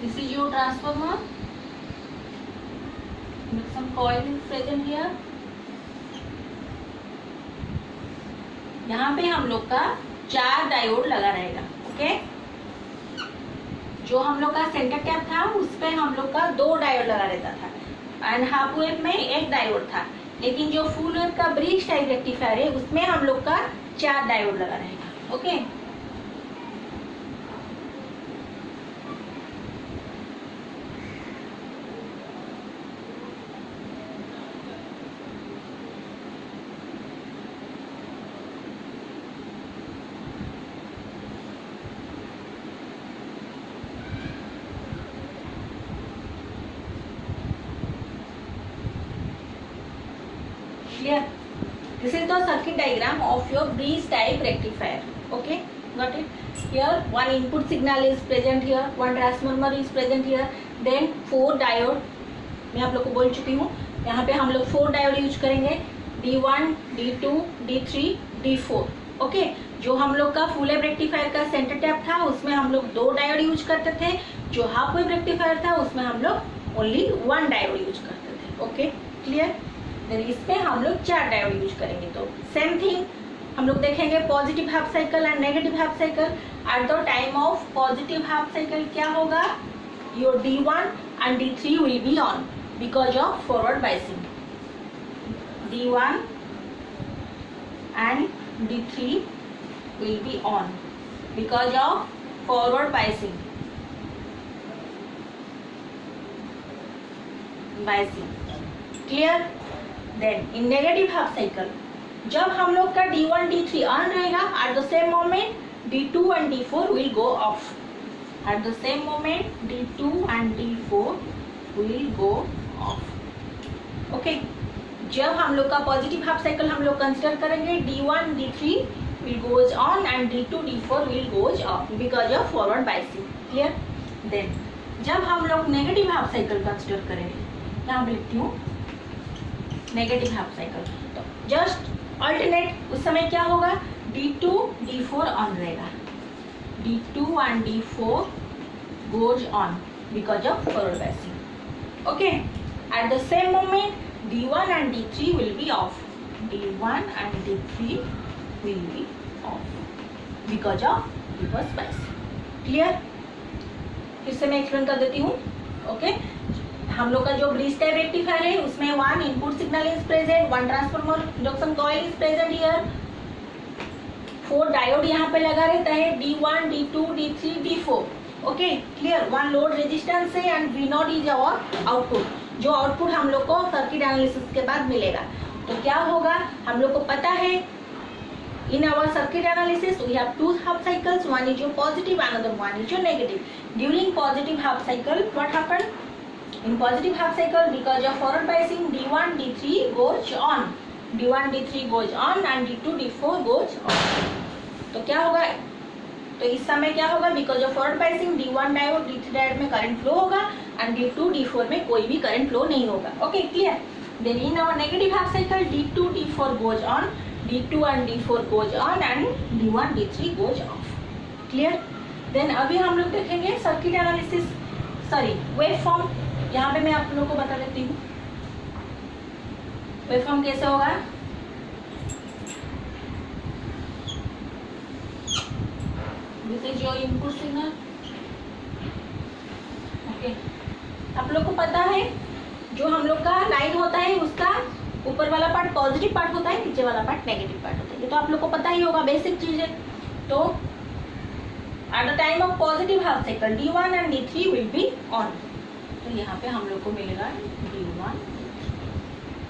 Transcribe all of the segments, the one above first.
This is your transformer. Some coil is present here. यहाँ पे हम लोग का 4 डायोड लगा रहेगा. ओके, जो हम लोग का सेंटर टैप था उस पे हम लोग का 2 डायोड लगा रहता था एंड हाफ वेव में 1 डायोड था. लेकिन जो फुल वेव का ब्रिज टाइप रेक्टिफायर है उसमें हम लोग का 4 डायोड लगा रहेगा. Okay, clear? This is the circuit diagram of your bridge type rectifier. Okay, got it? Here one input signal is present here, one transformer is present here, then 4 diode. मैं आप लोग को बोल चुकी हूँ. यहाँ पे हम लोग 4 डायोड यूज करेंगे, D1, D2, D3, D4. Okay, जो हम लोग का फुल वेव रेक्टिफायर का सेंटर टैप था उसमें हम लोग 2 डायोड यूज करते थे. जो हाफ वेव रेक्टिफायर था उसमें हम लोग ओनली 1 डायोड यूज करते थे. Okay, clear? इसमें हम लोग 4 डायोड यूज करेंगे. तो सेम थिंग हम लोग देखेंगे positive half cycle and negative half cycle. At the time of positive half cycle क्या होगा, your D1 and D3 will be on because of forward biasing. D1 and D3 will be on because of forward biasing. Clear? Then in negative half cycle जब हम लोग का D1 D3 on रहेगा, at the same moment D2 and D4 will go off. At the same moment D2 and D4 will go of. Okay, जब हम लोग का positive half cycle हम लोग कंसिडर करेंगे, D1 D3 will goes on and D2 D4 will goes off because of forward biasing. Clear? Then जब हम लोग नेगेटिव हाफ साइकिल कंसिडर करेंगे, यहाँ पे लिखती हूँ नेगेटिव हाफ साइकिल, तो जस्ट अल्टरनेट उस समय क्या होगा, D2 D4 ऑन रहेगा, D2 and D4 goes on because of forward biasing. Okay, eight the same moment D1 and D3 will B of. D1 and D3 will B of because of reverse biasing. Clear? फिर से मैं explain कर देती हूँ. Okay, हम लोग का जो ब्रिज टाइप रेक्टिफायर है उसमें 1 input signal is present, 1 transformer induction coil is present here, 4 diode यहाँ पे लगा रहता है, D1, D2, D3, D4. Okay, clear? 1 load resistance है and V0 is our output. जो आउटपुट हम लोग को सर्किट एनालिसिस के बाद मिलेगा. तो क्या होगा, हम लोग को पता है in our circuit analysis we have 2 half cycles, one is your positive, another one is your negative. During positive half cycle what happened, in positive half cycle because of forward biasing D1 D3 goes on, D1 D3 goes on and D2 D4 goes on. तो क्या होगा, तो इस समय क्या होगा, because of forward biasing D1 diode D3 diode में current flow होगा एंड D2 D4 में कोई भी करंट फ्लो नहीं होगा. Okay, clear? Then in our negative half cycle D2 D4 goes on, D2 and D4 goes on and D1 D3 goes off. Clear? Then अभी हम लोग देखेंगे circuit analysis, sorry wave form. यहाँ पे मैं आप लोगों को बता देती हूँ वेव फॉर्म कैसे होगा. This is your input signal. Okay, आप लोग को पता है जो हम लोग का लाइन होता है उसका ऊपर वाला पार्ट पॉजिटिव पार्ट होता है, नीचे वाला पार्ट नेगेटिव पार्ट होता है. ये तो आप लोग को पता ही होगा, बेसिक चीज है. तो eight the time of positive half cycle D1 and D3 will be on. तो यहाँ पे हम लोग को मिलेगा D1,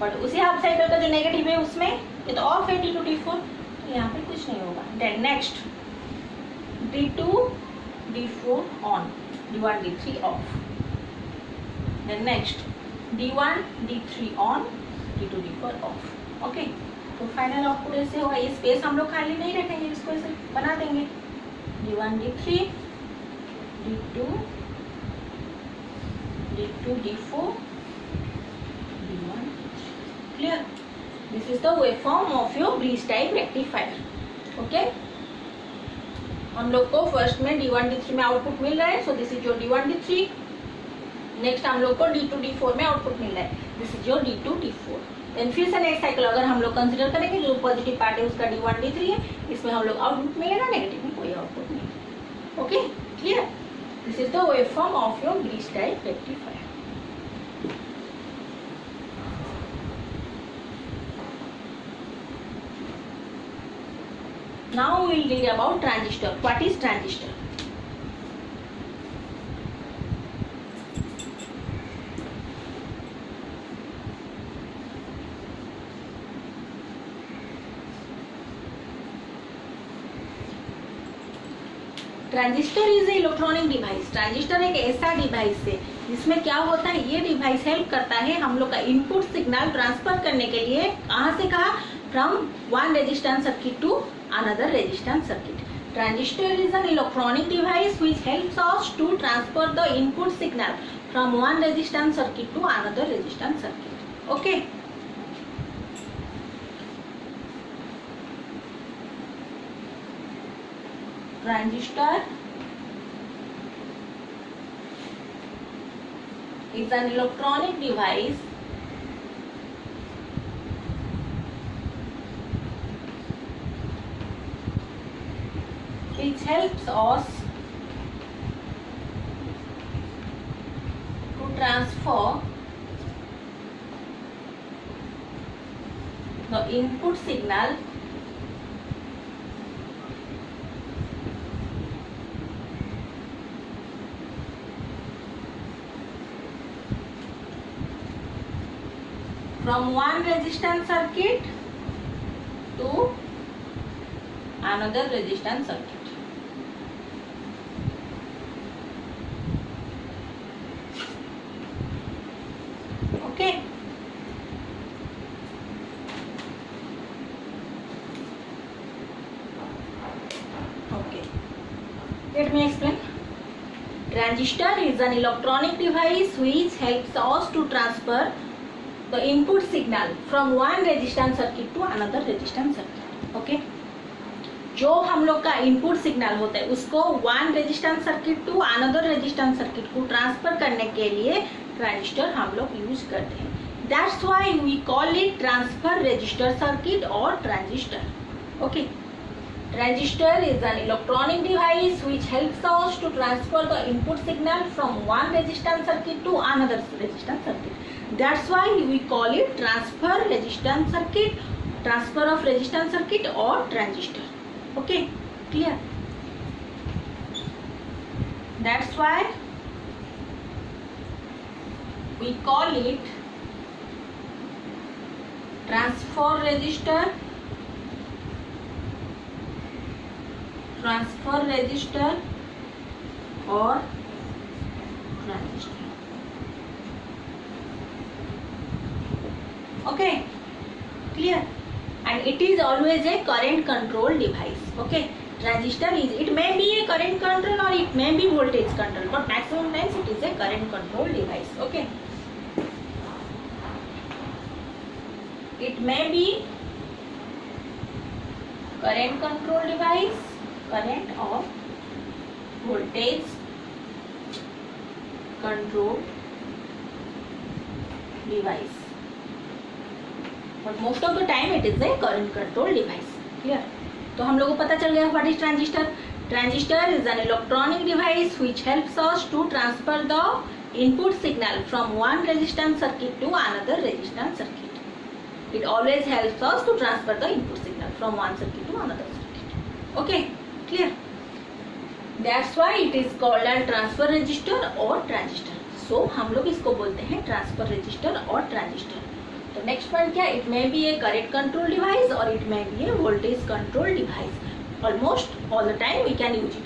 बट उसी हाफ साइकिल का जो नेगेटिव है उसमें ये तो ऑफ है D2 D4, तो यहाँ पे कुछ नहीं होगा. Then next D2 D4 on, D1 D3 off. Then next D1 D3 on, D2 D4 off. Okay, तो फाइनल आउटपुट ऐसे होगा. ये स्पेस हम लोग खाली नहीं रखेंगे, इसको ऐसे बना देंगे D1 D3 D2 D2 D4 D1 D3. Clear? This is the waveform of your bridge type rectifier. Okay. हम लोग को फर्स्ट में D1 D3 में आउटपुट मिल रहा है, so this is your D1 D3। Next हम लोग को D2 D4 में आउटपुट मिल रहा है, this is your D2 D4। Then फिर से नेक्स्ट साइकिल अगर हम लोग कंसीडर करेंगे, जो पॉजिटिव पार्ट है उसका D1 D3 है, इसमें हम लोग आउटपुट मिलेगा, नेगेटिव में कोई आउटपुट नहीं। Okay, clear? This is the waveform of your bridge type rectifier. Now we will read about transistor. What is transistor? Transistor is a electronic device. Transistor एक ऐसा डिवाइस है जिसमें क्या होता है, ये डिवाइस हेल्प करता है हम लोग का इनपुट सिग्नल ट्रांसफर करने के लिए। कहाँ से कहाँ? From one resistance circuit to another resistance circuit. Transistor is an electronic device which helps us to transfer the input signal from one resistance circuit to another resistance circuit. Okay, transistor is an electronic device which helps us to transfer the input signal from one resistance circuit to another resistance circuit. Okay. Okay. Let me explain. Transistor is an electronic device which helps us to transfer the input signal from one resistance circuit to another resistance circuit. Okay, जो हम लोग का input signal होता है उसको one resistance circuit to another resistance circuit को transfer करने के लिए ट्रांजिस्टर हम लोग यूज करते हैं। That's why we call it transfer register circuit और transistor. Okay, transistor is an electronic device which helps us to transfer the input signal from one resistance circuit to another resistance circuit. That's why we call it transfer resistance circuit, transfer of resistance circuit or transistor. Okay, clear? That's why we call it transfer resistor, or transistor. Okay, clear? And it is always a current control device. Okay, transistor is, it may be a current control or it may be voltage control, but maximum times it is a current control device. Okay, it may be current control device, current or voltage control device, but most of the time it is a current control device. Clear? तो हम लोग को पता चल गया what is transistor. Transistor is an electronic device which helps us to transfer the input signal from one resistance circuit to another resistance circuit. It always helps us to transfer the input signal from one circuit to another circuit. Okay, clear? That's why it is called a transfer resistor or transistor. So हम लोग इसको बोलते हैं transfer resistor और transistor. तो next point क्या? It may be a current control device और it may be a voltage control device. Almost all the time we can use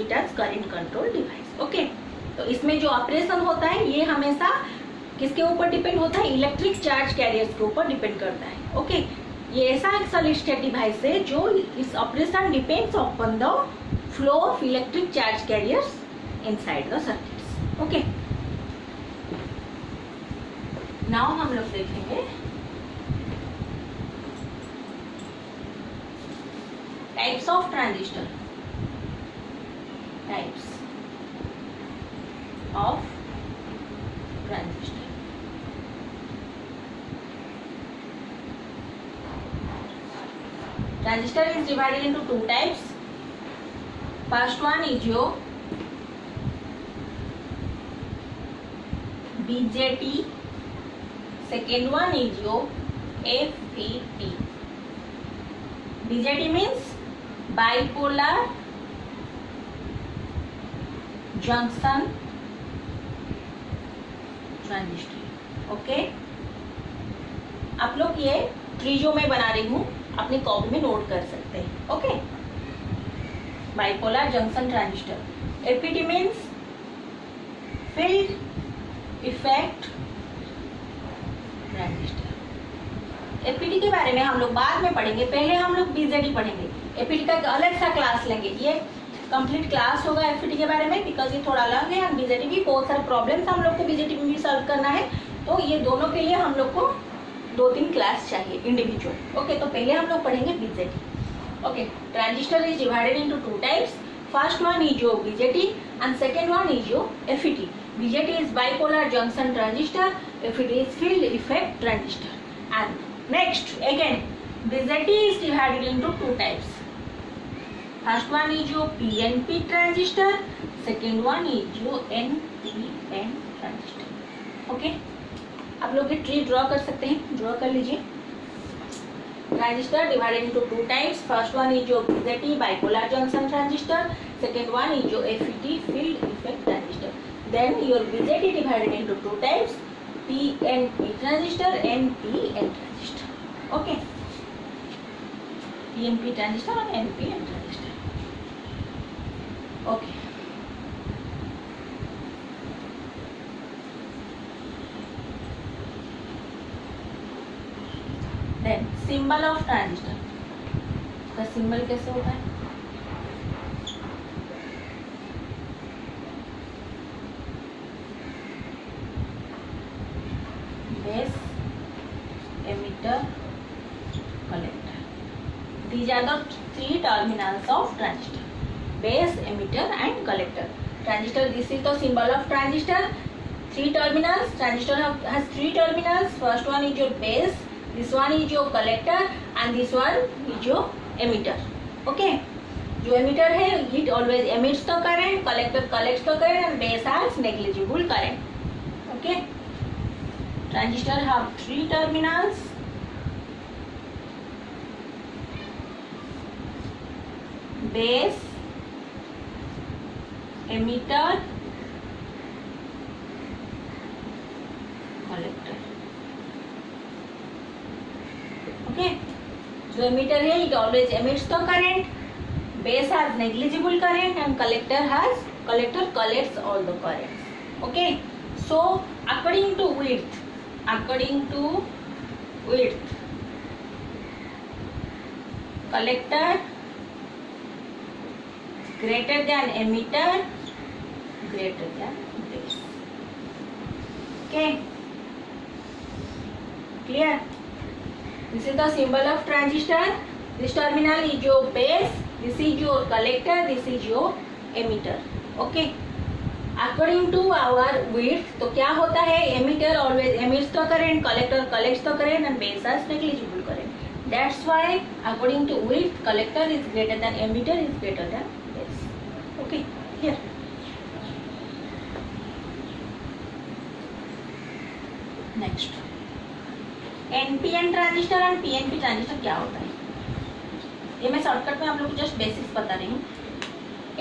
it as current control device. Okay, तो इसमें जो operation होता है ये हमेशा किसके ऊपर डिपेंड होता है? इलेक्ट्रिक चार्ज कैरियर्स के ऊपर डिपेंड करता है। ओके, ये ऐसा एक सॉलिड स्टेट डिवाइस है जो इस operation depends upon the flow of electric charge carriers inside the circuits. Okay, now हम लोग देखेंगे types of transistor. types of transistor. Transistor is divided into two types. First one is your BJT. Second one is your FET. BJT means bipolar junction transistor. Okay, आप लोग ये three जो मैं बना रही हूँ अपनी कॉपी में नोट कर सकते हैं. Okay, bipolar junction transistor. APT means field effect transistor. APT के बारे में हम लोग बाद में पढ़ेंगे, पहले हम लोग बीजेटी पढ़ेंगे. एपीटी का एक अलग सा क्लास लेंगे, ये कंप्लीट क्लास होगा एफईटी के बारे में, बिकॉज ये थोड़ा अलग है. और बीजेटी भी बहुत सारे प्रॉब्लम्स हम लोग को बीजेटी में भी सॉल्व करना है, तो ये दोनों के लिए हम लोग को 2-3 क्लास चाहिए इंडिविजुअल. ओके, तो पहले हम लोग पढ़ेंगे BJT. Okay, transistor is divided into two types. First one is your BJT and second one is your FET. BJT is bipolar junction transistor, FET is field effect transistor. And next again BJT is divided into two types. First one is your PNP transistor, second one is your NPN transistor. Okay, आप लोग ये tree draw कर सकते हैं, draw कर लीजिए. Transistor divided into two types. First one is your BJT bipolar junction transistor, second one is your FET field effect transistor. Then your BJT divided into two types, PNP transistor, NPN transistor. Okay, PNP transistor और NPN transistor. Okay. Then symbol of transistor. इसका symbol कैसे होता है? Base, emitter, collector. These are the three terminals of transistor. Base, emitter and collector. Transistor, this is the symbol of transistor. Three terminals. Transistor has three terminals. First one is your base, this one is your collector and this one is your emitter. Okay, जो emitter है it always emits the current, collector collects the current and base has negligible current. Okay, transistor have three terminals. Base, emitter, collector. Okay, so emitter है it always emits the current, base has negligible current and collector collects all the currents. Okay, so according to width, collector greater than emitter greater than base. Okay, clear? This is the symbol of transistor. This terminal is your base, this is your collector, this is your emitter. Okay, according to our width, तो क्या होता है? Emitter always emits the current, collector collects the current and base has negligible current. That's why according to width, collector is greater than emitter is greater than base. Okay, here. Next, NPN transistor and PNP transistor क्या होता है? ये मैं shortcut में आप लोग को just basics बता रही हूँ.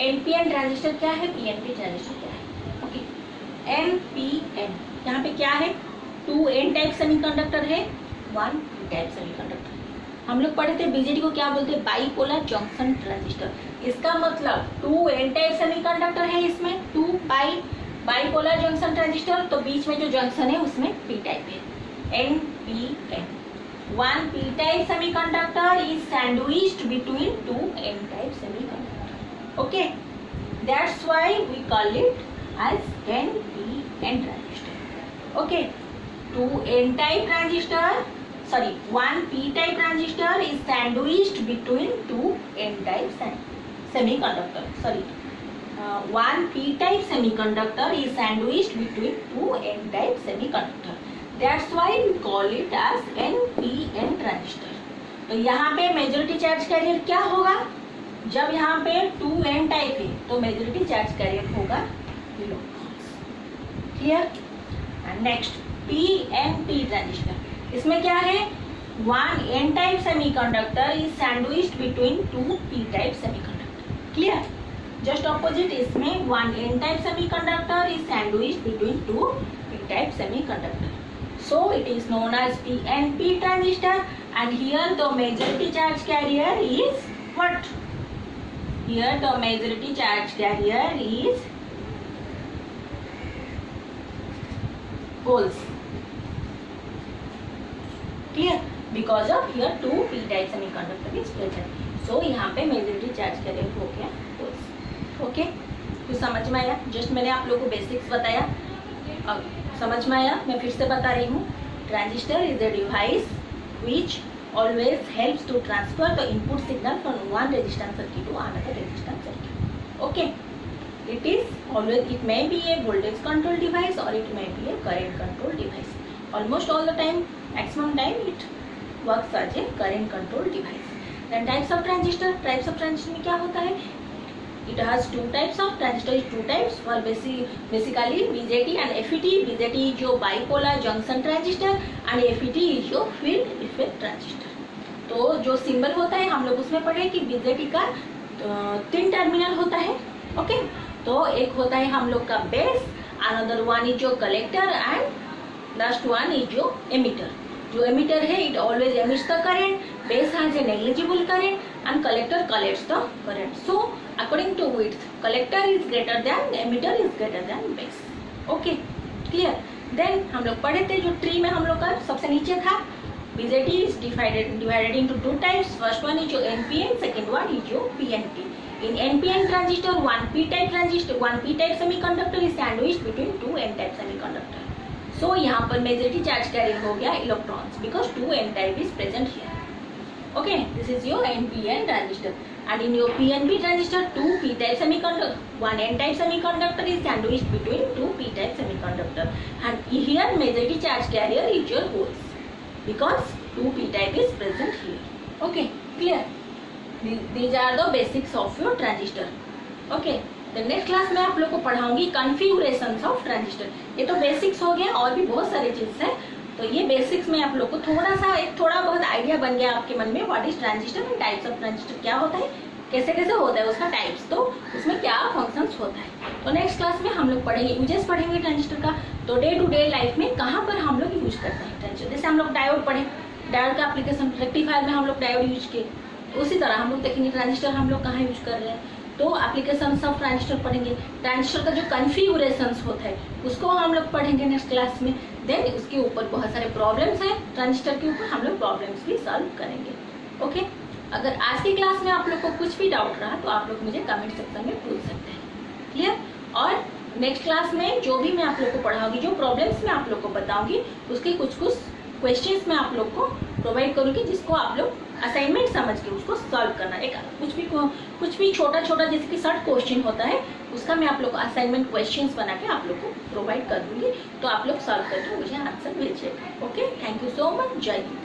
एनपीएन ट्रांजिस्टर क्या है, पीएनपी ट्रांजिस्टर क्या है? ओके, एनपीएन यहाँ पे क्या है? 2 एन टाइप सेमीकंडक्टर है, 1 पी टाइप सेमीकंडक्टर. हम लोग पढ़े थे बीजेटी को क्या बोलते हैं? Bipolar junction transistor. इसका मतलब 2 एन टाइप सेमीकंडक्टर है, इसमें 2 बाइपोलर जंक्शन ट्रांजिस्टर, तो बीच में जो जंक्शन है उसमें पी टाइप है, NPN. 1 p type semiconductor is sandwiched between 2 n type semiconductor. Okay, that's why we call it as NPN transistor. Okay, 2 n type transistor, sorry, 1 p type transistor is sandwiched between 2 n type semiconductor. Sorry, one p-type semiconductor is sandwiched between two n-type semiconductor. That's why we call it as NPN transistor. तो यहाँ पे majority charge carrier क्या होगा? जब यहाँ पे 2n type है तो मेजॉरिटी चार्ज कैरियर होगा electrons. Clear? And next PNP transistor. इसमें क्या है? one n type semiconductor is sandwiched between two p type semiconductor. Clear? Just opposite इसमें one n type semiconductor is sandwiched between two p type semiconductor. So it is known as PNP transistor, and here the majority charge carrier is what? Here the majority charge carrier is holes. Clear? Because of here two p-type semiconductor is present. So यहाँ पे majority charge carrier हो गया holes. Okay, कुछ समझ में आया? Just मैंने आप लोगों को बेसिक्स बताया. अब समझ में आया? मैं फिर से बता रही हूँ. Transistor is a device which always helps to transfer the input signal from one resistance circuit to another resistance circuit. Okay, it may be a voltage control device or it may be a current control device. Almost all the time, maximum time it works as a current control device. Then types of transistor. Types of transistor में क्या होता है? It has two types of transistor. is two types for basically BJT and FET. BJT is जो bipolar junction transistor and FET is जो field effect transistor. तो जो symbol होता है हम लोग उसमें पढ़े कि BJT का 3 टर्मिनल होता है. ओके, तो एक होता है हम लोग का बेस, अनदर वन इज जो collector and last one is जो एमिटर. जो एमिटर है it always emits the current, base has a negligible current and collector collects the current. So according to width collector is greater than emitter is greater than base. Okay, clear? देन हम लोग पढ़े थे जो tree में हम लोग का सबसे नीचे था BJT is divided into two types. First one is जो NPN, second one is जो PNP. In NPN transistor, one p-type semiconductor is sandwiched between two n-type semiconductor. So यहाँ पर मेजॉरिटी चार्ज कैरियर हो गया electrons because two n-type is present here. Okay, this is your NPN transistor. And in your PNP transistor, two p-type semiconductor, one n-type semiconductor is sandwiched between two p-type semiconductor. And here majority charge carrier is your holes because two p-type is present here. Okay, clear? These are the basics of your transistor. Okay. तो next class में आप लोग को पढ़ाऊंगी configurations of transistor. ये तो basics हो गया और भी बहुत सारी चीज़ है. तो ये बेसिक्स में आप लोग को थोड़ा बहुत आइडिया बन गया आपके मन में what is transistor and types of transistor क्या होता है, कैसे कैसे होता है उसका टाइप्स, तो उसमें क्या फंक्शंस होता है. तो नेक्स्ट क्लास में हम लोग पढ़ेंगे यूजेस पढ़ेंगे ट्रांजिस्टर का. तो डे टू डे लाइफ में कहाँ पर हम लोग यूज करते हैं ट्रांजिस्टर. जैसे हम लोग डायोड पढ़े, डायोड का एप्लीकेशन रेक्टिफायर में हम लोग डायोड यूज किए. उसी तरह हम लोग देखेंगे ट्रांजिस्टर हम लोग कहाँ यूज कर रहे हैं. तो एप्लीकेशन ऑफ ट्रांजिस्टर पढ़ेंगे. ट्रांजिस्टर का जो कॉन्फ़िगरेशंस होता है उसको हम लोग पढ़ेंगे नेक्स्ट क्लास में. देन उसके ऊपर बहुत सारे प्रॉब्लम्स हैं ट्रांजिस्टर के ऊपर, हम लोग प्रॉब्लम्स भी सॉल्व करेंगे. ओके, अगर आज की क्लास में आप लोग को कुछ भी डाउट रहा तो आप लोग मुझे कमेंट सेक्शन में पूछ सकते हैं. क्लियर? और नेक्स्ट क्लास में जो भी मैं आप लोग को पढ़ाऊंगी, जो प्रॉब्लम्स मैं आप लोग को बताऊंगी, उसके कुछ क्वेश्चंस मैं आप लोग को प्रोवाइड करूंगी जिसको आप लोग असाइनमेंट समझ के उसको सॉल्व करना. एक कुछ भी छोटा जैसे कि शॉर्ट क्वेश्चन होता है उसका मैं आप लोग को असाइनमेंट क्वेश्चंस बना के आप लोग को प्रोवाइड कर दूंगी. तो आप लोग सॉल्व करके मुझे आंसर भेजिएगा. Okay, thank you so much. जय हिंद.